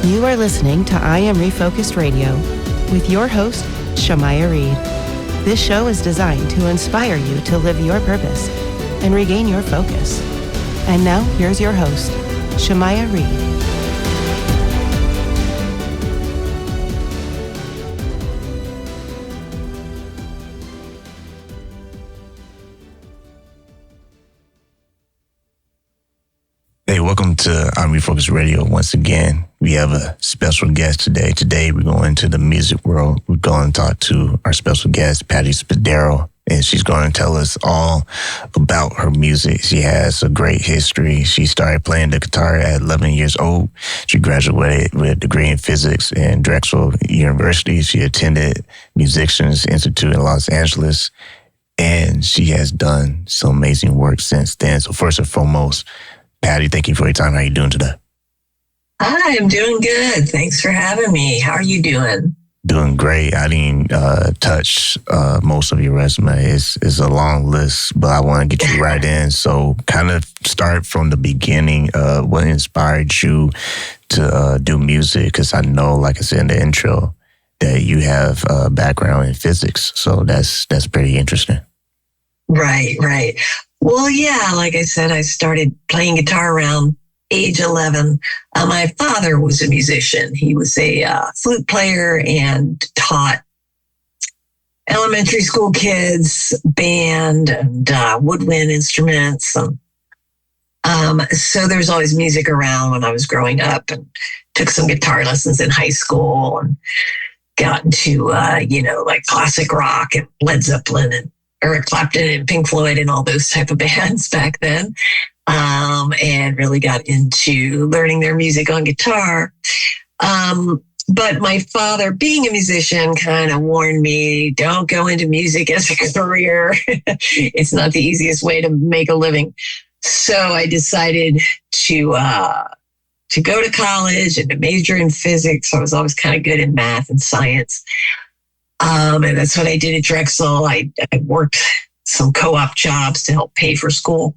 You are listening to I Am Refocused Radio with your host, Shamaya Reed. This show is designed to inspire you to live your purpose and regain your focus. And now, here's your host, Shamaya Reed. Hey, welcome to I'm Refocused Radio. Once again, we have a special guest today. Today, we're going into the music world. We're going to talk to our special guest, Patti Spadaro, and she's going to tell us all about her music. She has a great history. She started playing the guitar at 11 years old. She graduated with a degree in physics in Drexel University. She attended Musicians Institute in Los Angeles, and she has done some amazing work since then. So first and foremost, Patti, thank you for your time. How are you doing today? Hi, I'm doing good. Thanks for having me. How are you doing? Doing great. I didn't touch most of your resume. It's a long list, but I want to get you right in. So kind of start from the beginning. What inspired you to do music? Because I know, like I said in the intro, that you have a background in physics. So that's pretty interesting. Right. Well, yeah, like I said, I started playing guitar around age 11. My father was a musician. He was a flute player and taught elementary school kids band and woodwind instruments. So there's always music around when I was growing up, and took some guitar lessons in high school and got into, like classic rock and Led Zeppelin and Eric Clapton and Pink Floyd and all those type of bands back then, and really got into learning their music on guitar. But my father, being a musician, kind of warned me, don't go into music as a career. It's not the easiest way to make a living. So I decided to go to college and to major in physics. I was always kind of good in math and science. And that's what I did at Drexel. I worked some co-op jobs to help pay for school.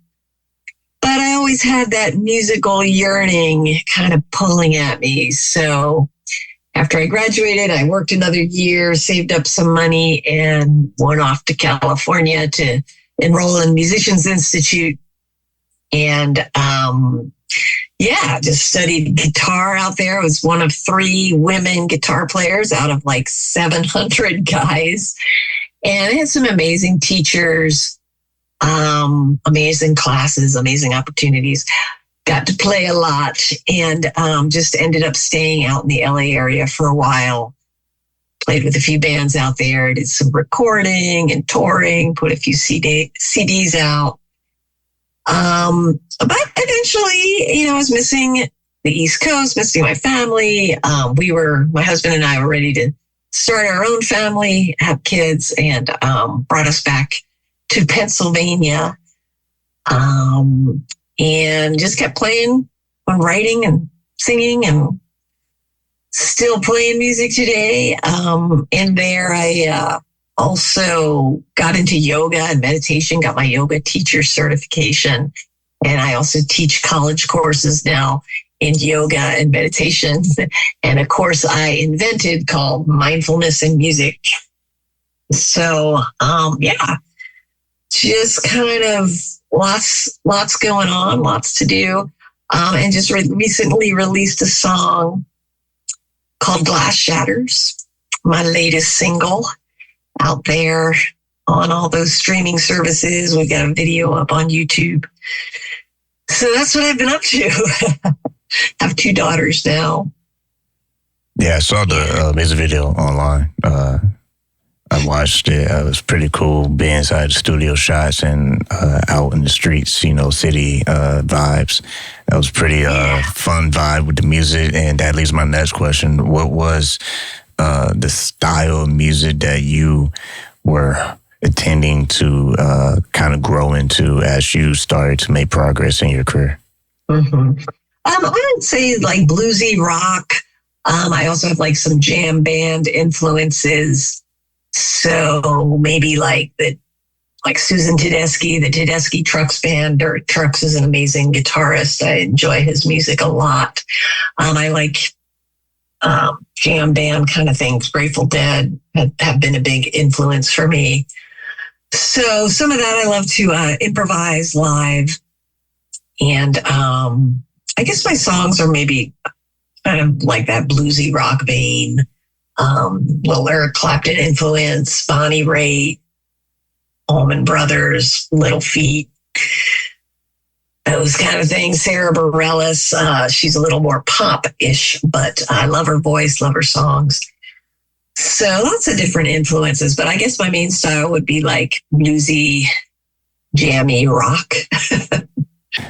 But I always had that musical yearning kind of pulling at me. So after I graduated, I worked another year, saved up some money, and went off to California to enroll in Musicians Institute. And just studied guitar out there. I was one of 3 women guitar players out of like 700 guys. And I had some amazing teachers, amazing classes, amazing opportunities. Got to play a lot, and just ended up staying out in the LA area for a while. Played with a few bands out there, did some recording and touring, put a few CDs out. But eventually, I was missing the East Coast, missing my family. My husband and I were ready to start our own family, have kids, and brought us back to Pennsylvania. And just kept playing and writing and singing, and still playing music today. In there, I also got into yoga and meditation, got my yoga teacher certification. And I also teach college courses now in yoga and meditation. And a course I invented called Mindfulness in Music. So, just kind of lots going on, lots to do. And just recently released a song called Shatters, my latest single. Out there on all those streaming services. We've got a video up on YouTube. So that's what I've been up to. Have 2 daughters now. Yeah, I saw the music video online. I watched it. It was pretty cool being inside the studio shots and out in the streets, city vibes. That was pretty fun vibe with the music. And that leads to my next question. What was the style of music that you were intending to kind of grow into as you started to make progress in your career? Mm-hmm. I would say like bluesy rock. I also have like some jam band influences. So maybe like Susan Tedeschi, the Tedeschi Trucks Band. Derek Trucks is an amazing guitarist. I enjoy his music a lot. I like jam band kind of things. Grateful Dead have been a big influence for me. So some of that I love to improvise live. And I guess my songs are maybe kind of like that bluesy rock vein. Little Eric Clapton influence, Bonnie Raitt, Allman Brothers, Little Feat, those kind of things. Sarah Bareilles, she's a little more pop-ish, but I love her voice, love her songs. So lots of different influences, but I guess my main style would be like bluesy, jammy rock.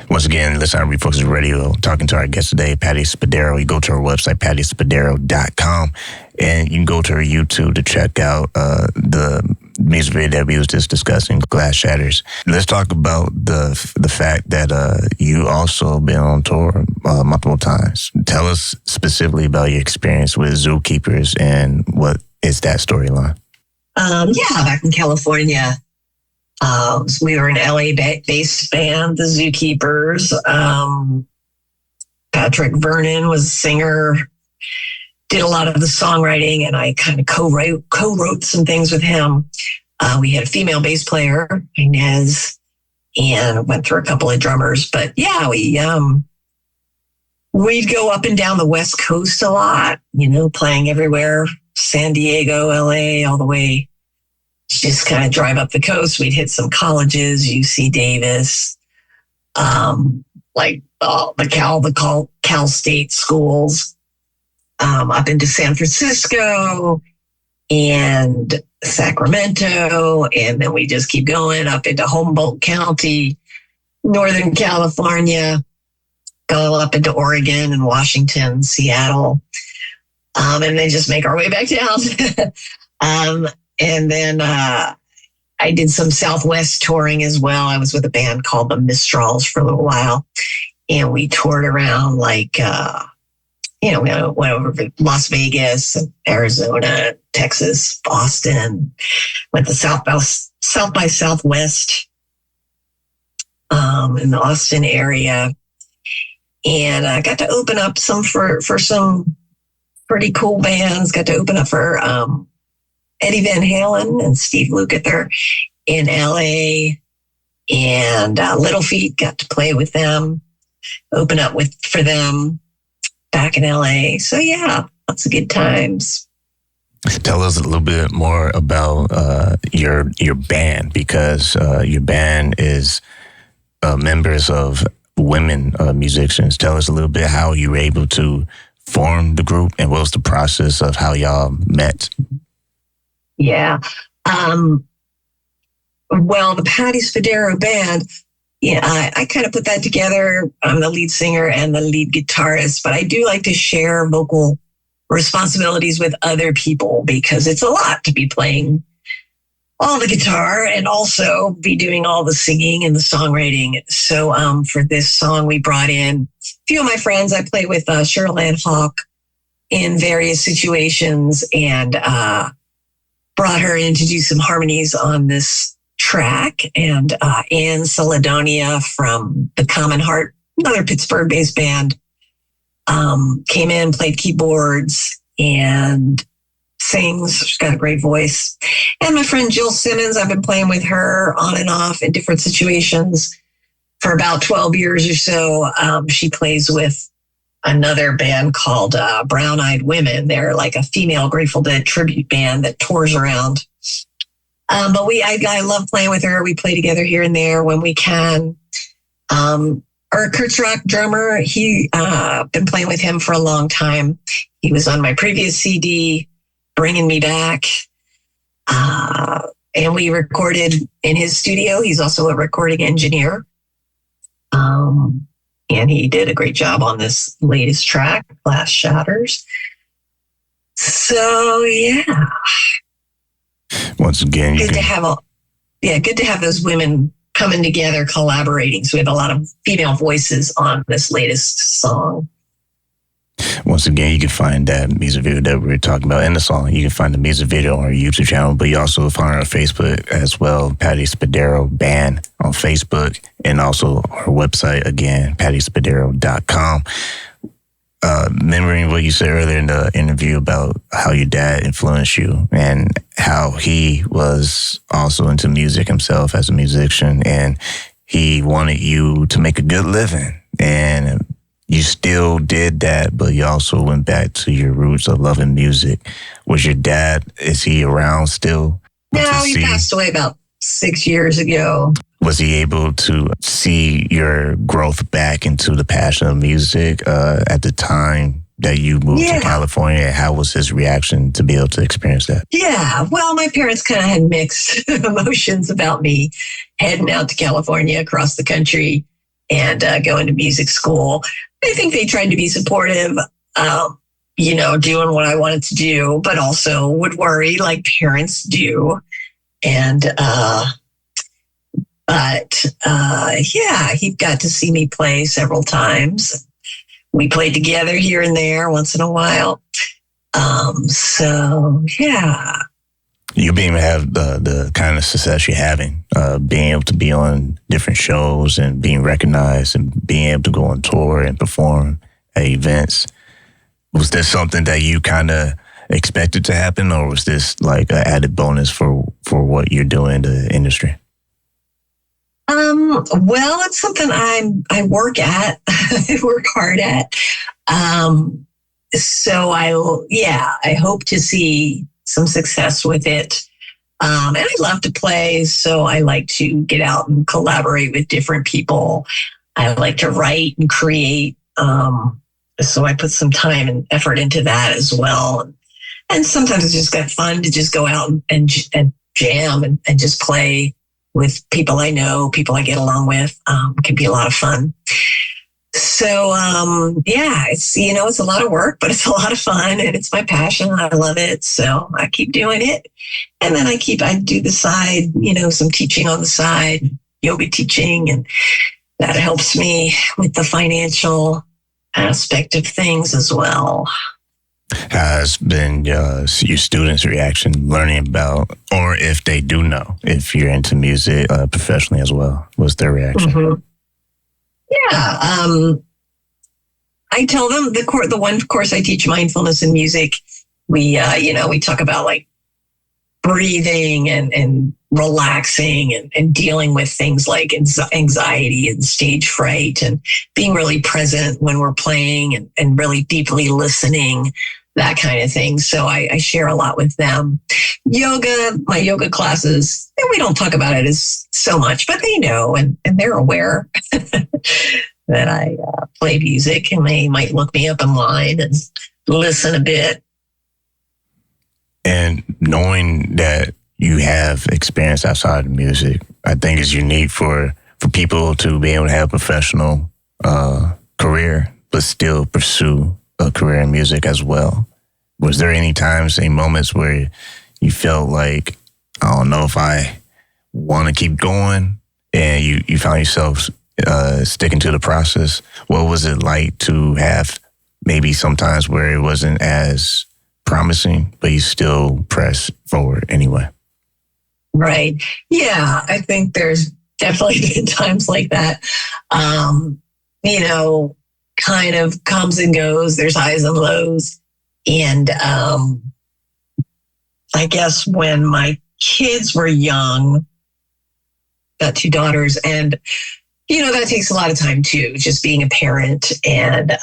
Once again, listen to Refocus Radio, talking to our guest today, Patti Spadaro. You go to her website, pattispadaro.com, and you can go to her YouTube to check out the music video that we was just discussing, Glass Shatters. Let's talk about the fact that you also been on tour multiple times. Tell us specifically about your experience with Zookeepers and what is that storyline? Back in California. We were an LA-based band, the Zookeepers. Patrick Vernon was a singer, did a lot of the songwriting, and I kind of co-wrote some things with him. We had a female bass player, Inez, and went through a couple of drummers. But yeah, we'd go up and down the West Coast a lot, playing everywhere, San Diego, LA, all the way. Just kind of drive up the coast. We'd hit some colleges, UC Davis, the Cal State schools, up into San Francisco and Sacramento. And then we just keep going up into Humboldt County, Northern California, go up into Oregon and Washington, Seattle. And then just make our way back down. And then I did some Southwest touring as well. I was with a band called the Mistrals for a little while. And we toured around we went over to Las Vegas, Arizona, Texas, Boston, went to South by Southwest in the Austin area. And I got to open up for some pretty cool bands. Got to open up for Eddie Van Halen and Steve Lukather in LA, and Little Feat, got to play with them, open up for them back in LA. So yeah, lots of good times. Tell us a little bit more about your band, because your band is members of women musicians. Tell us a little bit how you were able to form the group and what was the process of how y'all met. Yeah. Well, the Patti Spadaro band, I kind of put that together. I'm the lead singer and the lead guitarist, but I do like to share vocal responsibilities with other people because it's a lot to be playing all the guitar and also be doing all the singing and the songwriting. So for this song, we brought in a few of my friends. I play with Cheryl Ann Hawk in various situations and brought her in to do some harmonies on this track. And Ann Solidonia from The Common Heart, another Pittsburgh-based band, came in, played keyboards, and sings. She's got a great voice. And my friend Jill Simmons, I've been playing with her on and off in different situations for about 12 years or so. She plays with another band called Brown Eyed Women. They're like a female Grateful Dead tribute band that tours around. But I love playing with her. We play together here and there when we can. Our Kurtzrock drummer, he been playing with him for a long time. He was on my previous CD, Bringing Me Back. And we recorded in his studio. He's also a recording engineer. And he did a great job on this latest track, Glass Shatters. So, yeah. Once again, good to have those women coming together, collaborating. So we have a lot of female voices on this latest song. Once again, you can find that music video that we were talking about in the song. You can find the music video on our YouTube channel, but you also find our Facebook as well, Patti Spadaro Band on Facebook, and also our website, again, pattispadaro.com. remembering what you said earlier in the interview about how your dad influenced you and how he was also into music himself as a musician, and he wanted you to make a good living, and you still did that, but you also went back to your roots of loving music. Was your dad, is he around still? No, he passed away about 6 years ago. Was he able to see your growth back into the passion of music at the time that you moved to California? How was his reaction to be able to experience that? Yeah, well, my parents kind of had mixed emotions about me heading out to California across the country and going to music school. I think they tried to be supportive, doing what I wanted to do, but also would worry like parents do. And, he got to see me play several times. We played together here and there once in a while. You being able to have the kind of success you're having, being able to be on different shows and being recognized and being able to go on tour and perform at events. Was this something that you kind of expected to happen, or was this like an added bonus for what you're doing in the industry? Well, it's something I work at. I work hard at. So I hope to see some success with it. And I love to play, so I like to get out and collaborate with different people. I like to write and create. So I put some time and effort into that as well. And sometimes it's just got fun to just go out and jam and just play with people I know, people I get along with. Can be a lot of fun. So, it's a lot of work, but it's a lot of fun and it's my passion. I love it. So I keep doing it. And then I do the side, some teaching on the side, yoga teaching, and that helps me with the financial aspect of things as well. Has been your students' reaction learning about, or if they do know, if you're into music professionally as well? What's their reaction? Mm-hmm. Yeah. I tell them the one course I teach, mindfulness in music, we talk about like breathing and relaxing and dealing with things like anxiety and stage fright and being really present when we're playing and really deeply listening, that kind of thing. So I share a lot with them. Yoga, my yoga classes, and we don't talk about it as so much, but they know and they're aware that I play music, and they might look me up online and listen a bit. And knowing that you have experience outside of music, I think is unique for people to be able to have a professional career, but still pursue a career in music as well. Was there any times, any moments where you felt like, I don't know if I want to keep going, and you found yourself sticking to the process? What was it like to have maybe sometimes where it wasn't as promising, but you still press forward anyway? Right. Yeah, I think there's definitely been times like that. Kind of comes and goes. There's highs and lows. And I guess when my kids were young, got 2 daughters, and that takes a lot of time too, just being a parent. And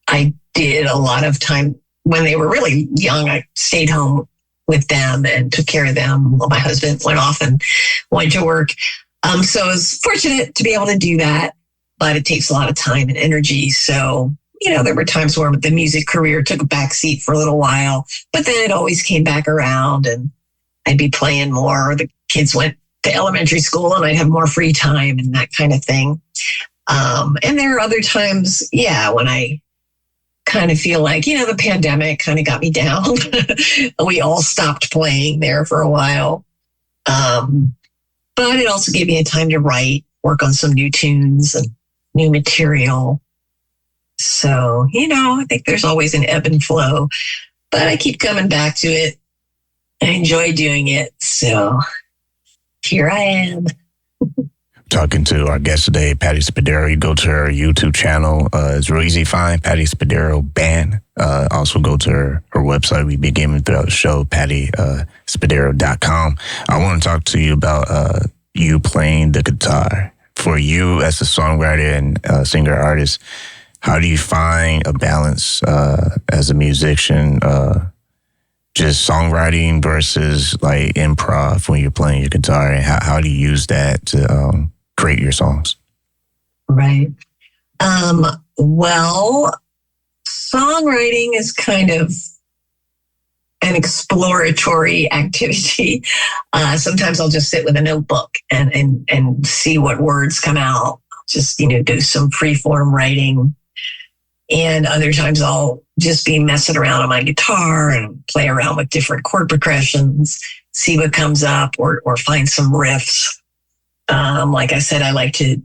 I did a lot of time when they were really young. I stayed home with them and took care of them while my husband went off and went to work. So I was fortunate to be able to do that, but it takes a lot of time and energy. So, there were times where the music career took a backseat for a little while, but then it always came back around and I'd be playing more. The kids went to elementary school and I'd have more free time and that kind of thing. And there are other times, when I kind of feel like, the pandemic kind of got me down. We all stopped playing there for a while. But it also gave me a time to write, work on some new tunes and new material. So, I think there's always an ebb and flow, but I keep coming back to it. I enjoy doing it. So here I am. talking to our guest today, Patti Spadaro. You go to her YouTube channel. It's real easy to find, Patti Spadaro Band. Also go to her website. We've been giving throughout the show, pattispadaro.com. I want to talk to you about you playing the guitar. For you as a songwriter and singer-artist, how do you find a balance as a musician, just songwriting versus like improv when you're playing your guitar, and how do you use that to create your songs? Right. Well, songwriting is kind of an exploratory activity. Sometimes I'll just sit with a notebook and see what words come out. Just, do some free-form writing. And other times I'll just be messing around on my guitar and play around with different chord progressions, see what comes up, or find some riffs. Like I said, I like to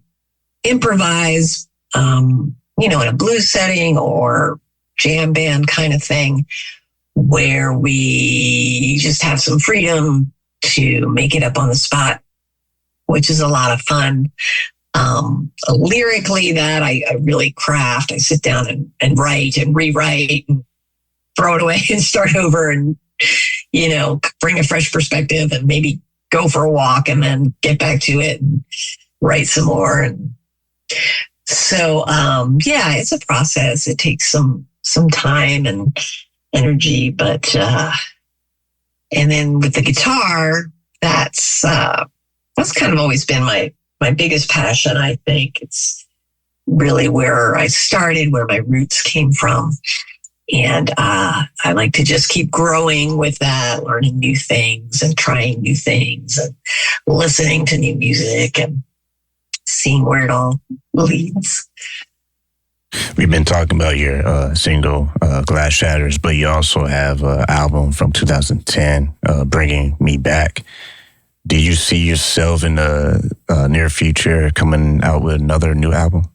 improvise, in a blues setting or jam band kind of thing, where we just have some freedom to make it up on the spot, which is a lot of fun. Lyrically, that I really craft. I sit down and write and rewrite and throw it away and start over and, bring a fresh perspective and maybe go for a walk and then get back to it and write some more. And so, it's a process. It takes some time and energy, but, and then with the guitar, that's kind of always been my biggest passion. I think it's really where I started, where my roots came from. And I like to just keep growing with that, learning new things and trying new things and listening to new music and seeing where it all leads. We've been talking about your single, Glass Shatters, but you also have an album from 2010, Bringing Me Back. Did you see yourself in the near future coming out with another new album?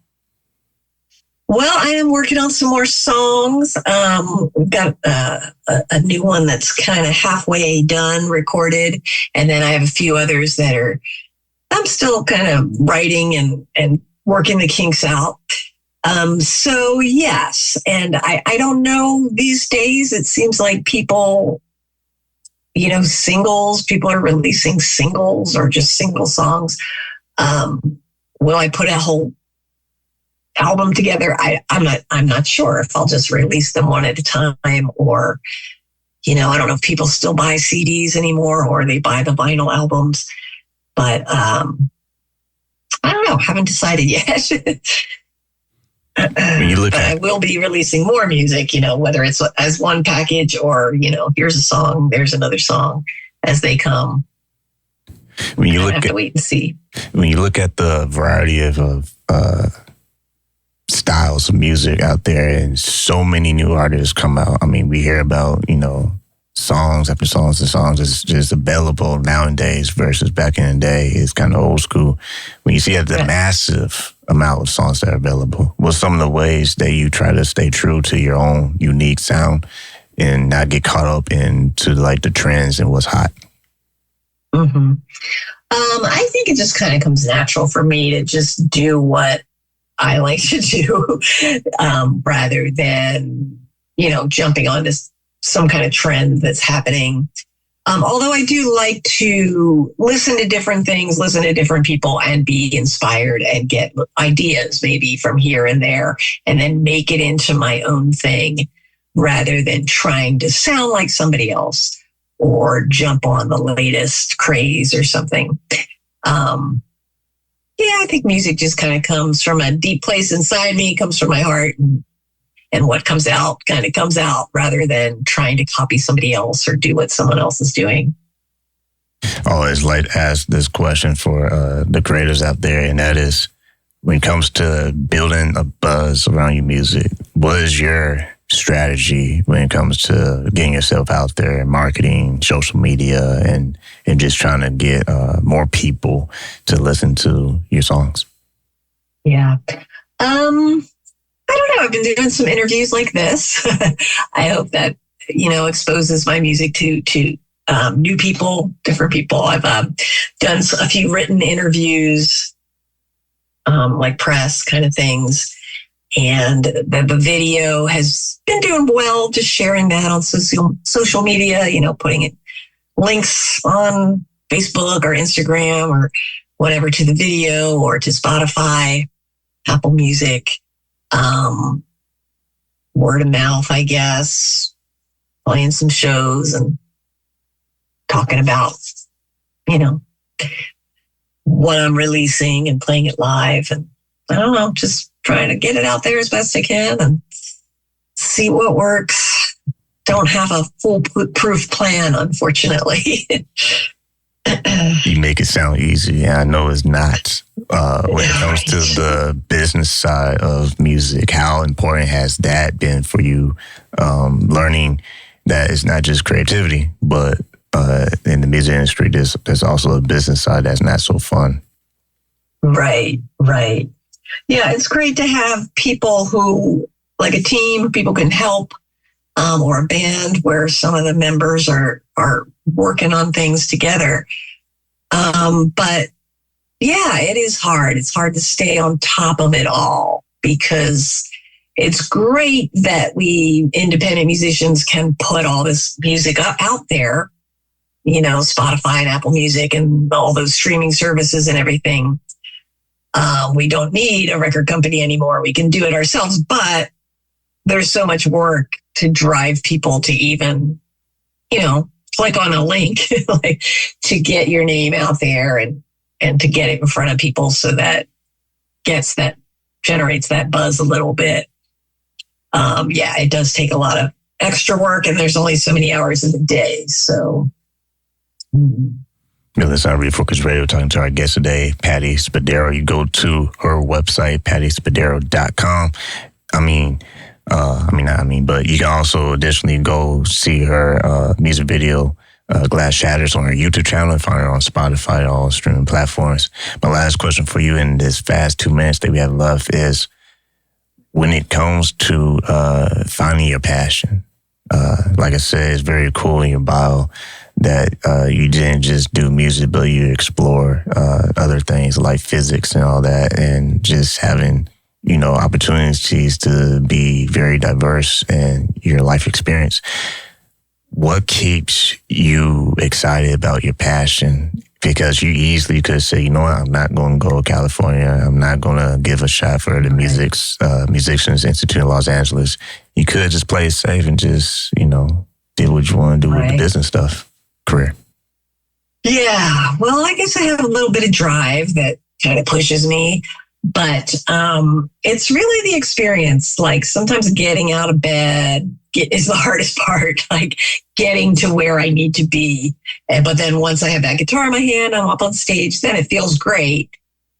Well, I am working on some more songs. We've got a new one that's kind of halfway done, recorded. And then I have a few others that I'm still kind of writing and working the kinks out. So yes. And I don't know, these days, it seems like people, singles, people are releasing singles or just single songs. Will I put a whole album together? I'm not sure if I'll just release them one at a time, or, I don't know if people still buy CDs anymore or they buy the vinyl albums, but, I don't know. Haven't decided yet. When you look but at, I will be releasing more music, whether it's as one package or, here's a song, there's another song as they come. When you have to wait and see. When you look at the variety of styles of music out there, and so many new artists come out. I mean, we hear about, songs after songs and songs is just available nowadays versus back in the day. It's kind of old school. When you see the massive amount of songs that are available, what's some of the ways that you try to stay true to your own unique sound and not get caught up into like the trends and what's hot? Mm-hmm. I think it just kind of comes natural for me to just do what I like to do, rather than, jumping on this some kind of trend that's happening. Although I do like to listen to different things, listen to different people, and be inspired and get ideas maybe from here and there, and then make it into my own thing rather than trying to sound like somebody else or jump on the latest craze or something. I think music just kind of comes from a deep place inside me, comes from my heart, and what comes out kind of comes out rather than trying to copy somebody else or do what someone else is doing. I always like to ask this question for the creators out there, and that is, when it comes to building a buzz around your music, what is your strategy when it comes to getting yourself out there, marketing, social media, and just trying to get more people to listen to your songs? Yeah. I don't know. I've been doing some interviews like this. I hope that, exposes my music to new people, different people. I've done a few written interviews like press kind of things. And the video has been doing well, just sharing that on social media, putting it links on Facebook or Instagram or whatever to the video or to Spotify, Apple Music, word of mouth, I guess, playing some shows and talking about, what I'm releasing and playing it live. And I don't know, just trying to get it out there as best I can and see what works. Don't have a foolproof plan, unfortunately. You make it sound easy. I know it's not. When it comes to the business side of music, how important has that been for you? Learning that it's not just creativity, but in the music industry, there's also a business side that's not so fun. Right. Yeah, it's great to have people who, like a team, people can help, or a band where some of the members are working on things together. But yeah, it is hard. It's hard to stay on top of it all because it's great that we independent musicians can put all this music out there, Spotify and Apple Music and all those streaming services and everything. We don't need a record company anymore. We can do it ourselves, but there's so much work to drive people to even, click on a link, like to get your name out there and to get it in front of people so that generates that buzz a little bit. Yeah, it does take a lot of extra work and there's only so many hours in the day. So. This is Refocus Radio talking to our guest today, Patti Spadaro. You go to her website, pattispadaro.com. But you can also additionally go see her music video, Glass Shatters, on her YouTube channel and find her on Spotify, all streaming platforms. My last question for you in this fast 2 minutes that we have left is, when it comes to finding your passion, like I said, it's very cool in your bio that you didn't just do music, but you explore other things like physics and all that, and just having, opportunities to be very diverse in your life experience. What keeps you excited about your passion? Because you easily could say, I'm not going to go to California. I'm not going to give a shot for the Musicians Institute in Los Angeles. You could just play it safe and just, do what you want to do with the business stuff, career. Yeah, well, I guess I have a little bit of drive that kind of pushes me, but it's really the experience. Like sometimes getting out of bed is the hardest part, like getting to where I need to be. But then once I have that guitar in my hand, I'm up on stage, then it feels great.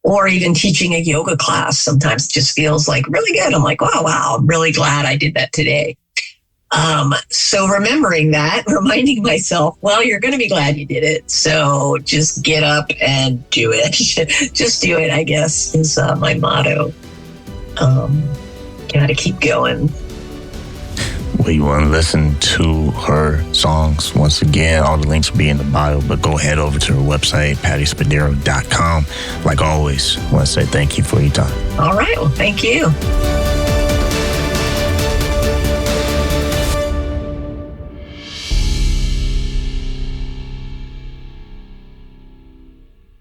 Or even teaching a yoga class sometimes just feels like really good. I'm like, wow, I'm really glad I did that today. So remembering that, reminding myself, well, you're going to be glad you did it. So just get up and do it. Just do it, I guess, is my motto. Got to keep going. Well, you want to listen to her songs, once again, all the links will be in the bio, but go head over to her website, pattispadaro.com. Like always, I want to say thank you for your time. All right. Well, thank you.